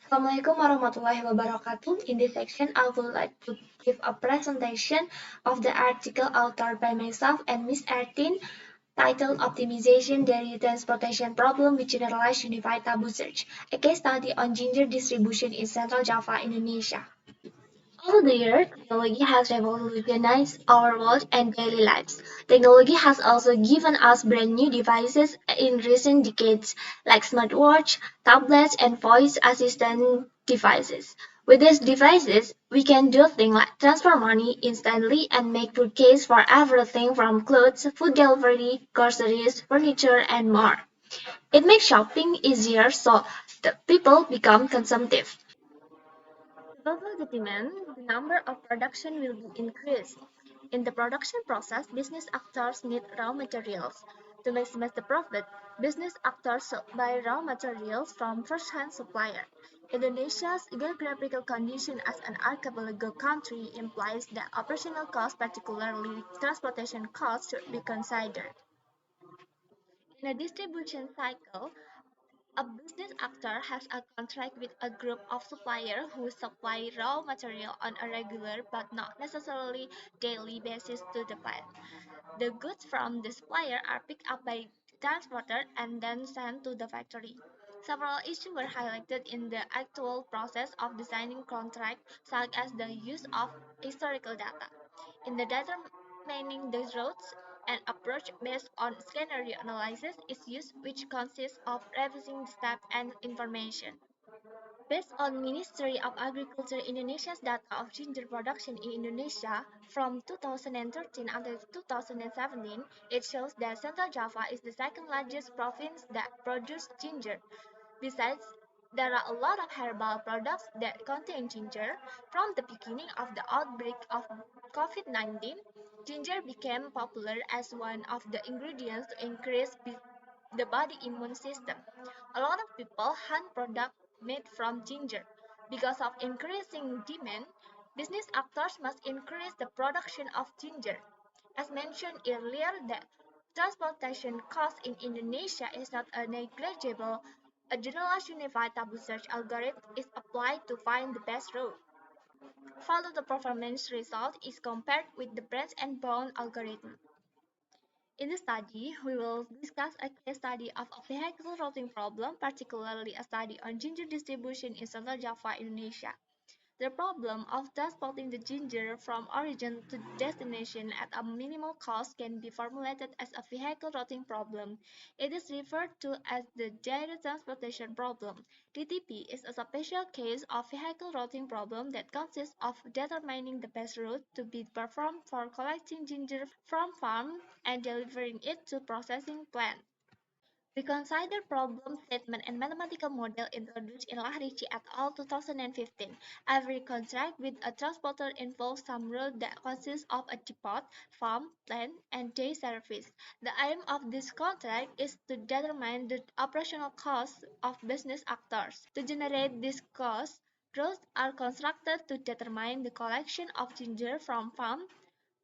Assalamualaikum warahmatullahi wabarakatuh. In this section, I would like to give a presentation of the article authored by myself and Miss Ertin titled Optimization Daily Transportation Problem with Generalized Unified Tabu Search, a case study on ginger distribution in Central Java, Indonesia. Over the years, technology has revolutionized our world and daily lives. Technology has also given us brand new devices in recent decades, like smartwatch, tablets, and voice assistant devices. With these devices, we can do things like transfer money instantly and make purchases for everything from clothes, food delivery, groceries, furniture, and more. It makes shopping easier so the people become consumptive. To fulfill the demand, the number of production will be increased. In the production process, business actors need raw materials. To maximize the profit, business actors buy raw materials from first-hand supplier. Indonesia's geographical condition as an archipelago country implies that operational costs, particularly transportation costs, should be considered. In a distribution cycle, a business actor has a contract with a group of suppliers who supply raw material on a regular but not necessarily daily basis to the plant. The goods from the supplier are picked up by the transporter and then sent to the factory. Several issues were highlighted in the actual process of designing contract, such as the use of historical data. In the determining the routes, an approach based on scenario analysis is used, which consists of revising the steps and information. Based on Ministry of Agriculture Indonesia's data of ginger production in Indonesia from 2013 until 2017, it shows that Central Java is the second largest province that produces ginger. Besides, there are a lot of herbal products that contain ginger. From the beginning of the outbreak of COVID-19, ginger became popular as one of the ingredients to increase the body immune system. A lot of people hunt products made from ginger. Because of increasing demand, business actors must increase the production of ginger. As mentioned earlier, the transportation cost in Indonesia is not a negligible. A generalized unified tabu search algorithm is applied to find the best route. Follow the performance result is compared with the branch and bound algorithm. In this study, we will discuss a case study of a vehicle routing problem, particularly a study on ginger distribution in Central Java, Indonesia. The problem of transporting the ginger from origin to destination at a minimal cost can be formulated as a vehicle routing problem. It is referred to as the direct transportation problem. DTP is a special case of vehicle routing problem that consists of determining the best route to be performed for collecting ginger from farm and delivering it to processing plant. We consider problem statement and mathematical model introduced in Lahrichi et al. 2015. Every contract with a transporter involves some route that consists of a depot, farm, plant, and day service. The aim of this contract is to determine the operational costs of business actors. To generate this cost, routes are constructed to determine the collection of ginger from farm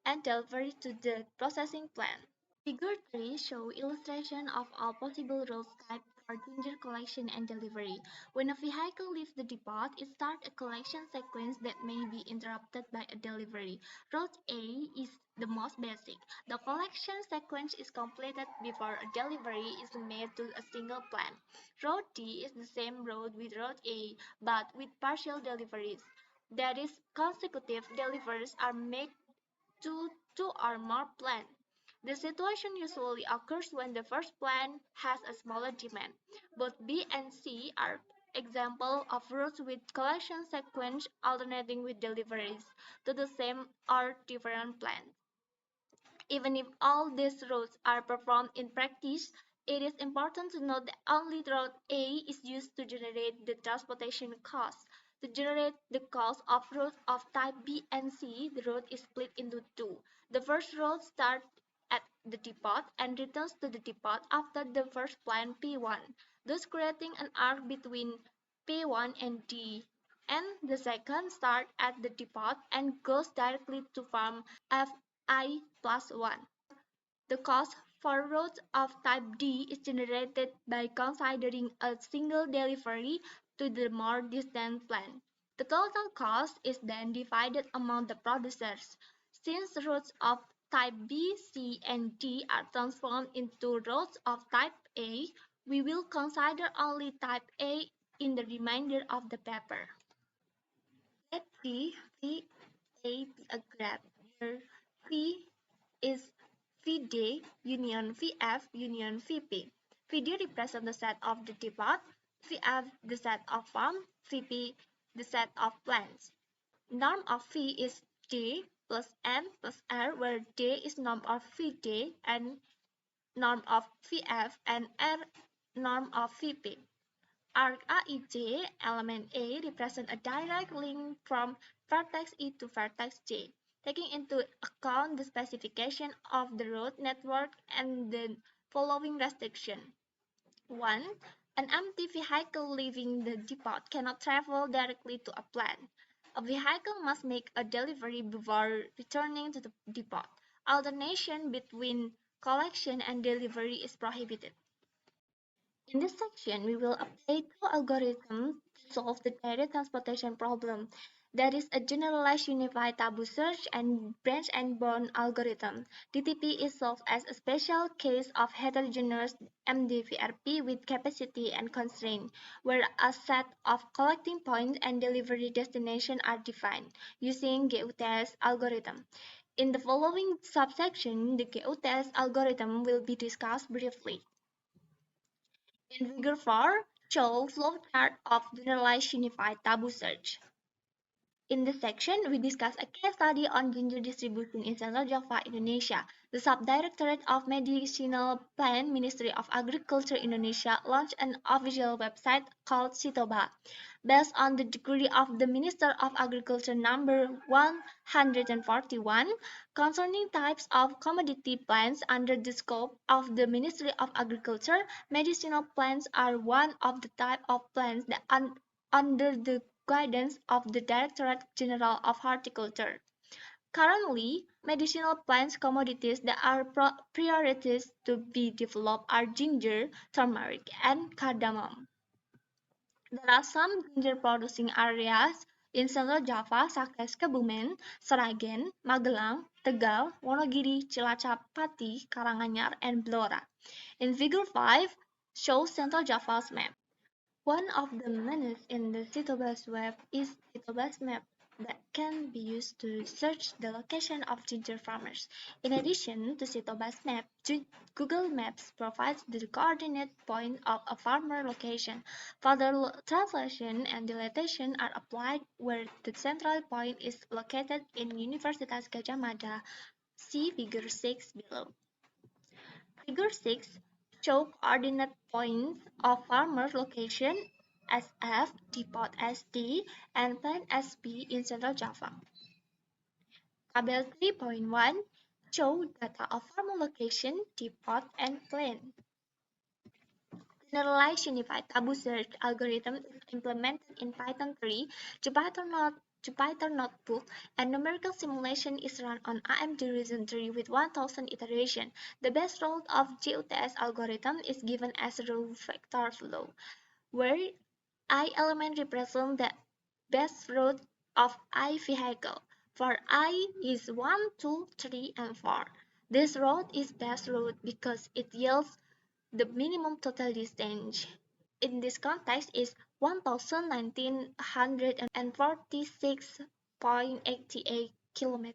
and delivery to the processing plant. Figure 3 shows illustration of all possible route types for ginger collection and delivery. When a vehicle leaves the depot, it starts a collection sequence that may be interrupted by a delivery. Route A is the most basic. The collection sequence is completed before a delivery is made to a single plant. Route D is the same route with Route A, but with partial deliveries. That is, consecutive deliveries are made to two or more plants. The situation usually occurs when the first plant has a smaller demand. Both B and C are examples of routes with collection sequence alternating with deliveries to the same or different plant. Even if all these routes are performed in practice, it is important to note that only route A is used to generate the transportation cost. To generate the cost of routes of type B and C, the route is split into two. The first route starts at the depot and returns to the depot after the first plant P1, thus creating an arc between P1 and D. And the second starts at the depot and goes directly to farm Fi plus 1. The cost for routes of type D is generated by considering a single delivery to the more distant plant. The total cost is then divided among the producers. Since routes of type B, C, and D are transformed into routes of type A, we will consider only type A in the remainder of the paper. Let V A be a graph where V is Vd union Vf union Vp. Vd represents the set of the depot, Vf the set of farm, Vp the set of plants. Norm of V is D plus M plus R, where D is norm of Vd and norm of Vf and R norm of Vp. Arc AIJ element A represents a direct link from vertex E to vertex J, taking into account the specification of the road network and the following restriction. 1. An empty vehicle leaving the depot cannot travel directly to a plant. A vehicle must make a delivery before returning to the depot. Alternation between collection and delivery is prohibited. In this section, we will apply two algorithms to solve the data transportation problem. That is a generalized unified tabu search and branch and bound algorithm. DTP is solved as a special case of heterogeneous MDVRP with capacity and constraint, where a set of collecting points and delivery destination are defined using GUTS algorithm. In the following subsection, the GUTS algorithm will be discussed briefly. In Figure 4, show flowchart of generalized unified tabu search. In this section, we discuss a case study on ginger distribution in Central Java, Indonesia. The Subdirectorate of Medicinal Plant Ministry of Agriculture Indonesia launched an official website called Sitoba. Based on the decree of the Minister of Agriculture number 141 concerning types of commodity plants under the scope of the Ministry of Agriculture, medicinal plants are one of the type of plants that under the guidance of the Directorate General of Horticulture. Currently, medicinal plants commodities that are priorities to be developed are ginger, turmeric, and cardamom. There are some ginger producing areas in Central Java such as Kebumen, Seragen, Magelang, Tegal, Wonogiri, Cilacap, Pati, Karanganyar, and Blora. In Figure 5 shows Central Java's map. One of the menus in the Sitobas web is Sitobas map that can be used to search the location of ginger farmers. In addition to Sitobas map, Google Maps provides the coordinate point of a farmer location. Further translation and dilatation are applied where the central point is located in Universitas Gadjah Mada. See Figure 6 below. Figure 6 shows coordinate points of farmer location SF, depot SD, and plant SB in Central Java. Tabel 3.1 shows data of farmer location, depot, and plant. Generalized unified tabu search algorithm is implemented in Python 3, Jupyter Notebook, and numerical simulation is run on AMD Ryzen 3 with 1000 iterations. The best route of GUTS algorithm is given as row vector flow, where I element represents the best route of I vehicle. For I is 1, 2, 3, and 4. This route is best route because it yields the minimum total distance in this context is 1,1946.88 km.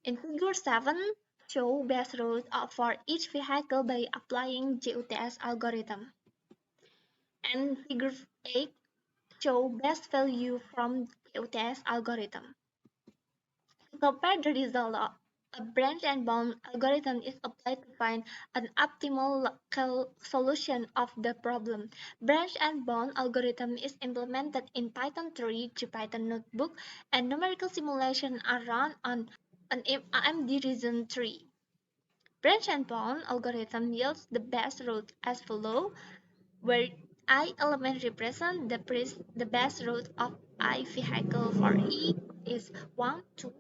In Figure 7, show best route for each vehicle by applying GUTS algorithm. And Figure 8 show best value from GUTS algorithm. To compare the result, a branch and bound algorithm is applied to find an optimal local solution of the problem. Branch and bound algorithm is implemented in Python 3, Jupyter Notebook, and numerical simulation are run on an AMD Ryzen 3. Branch and bound algorithm yields the best route as follows, where I element represent the best route of I vehicle for E is 1, 2,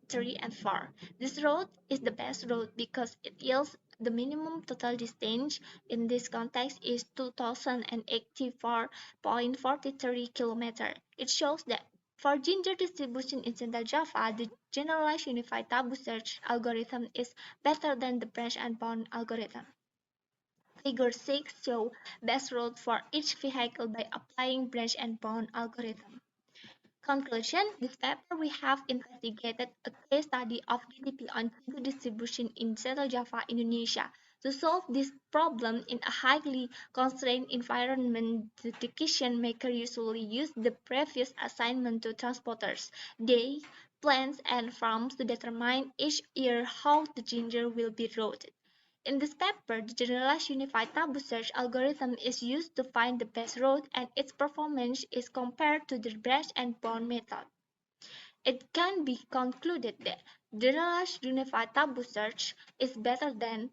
3, and 4. This route is the best route because it yields The minimum total distance in this context is 2084.43 km. It shows that for ginger distribution in Central Java, the generalized unified tabu search algorithm is better than the branch and bound algorithm. Figure 6 shows best route for each vehicle by applying branch and bound algorithm. Conclusion: this paper we have investigated a case study of GDP on ginger distribution in Central Java, Indonesia. To solve this problem in a highly constrained environment, the decision maker usually use the previous assignment to transporters, day, plants, and farms to determine each year how the ginger will be routed. In this paper, the generalized unified tabu search algorithm is used to find the best route, and its performance is compared to the branch and bound method. It can be concluded that generalized unified tabu search is better than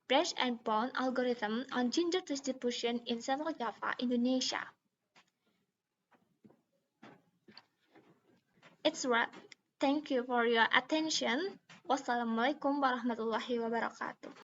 branch and bound algorithm on ginger distribution in Central Java, Indonesia. It's wrap. Thank you for your attention. Wassalamualaikum warahmatullahi wabarakatuh.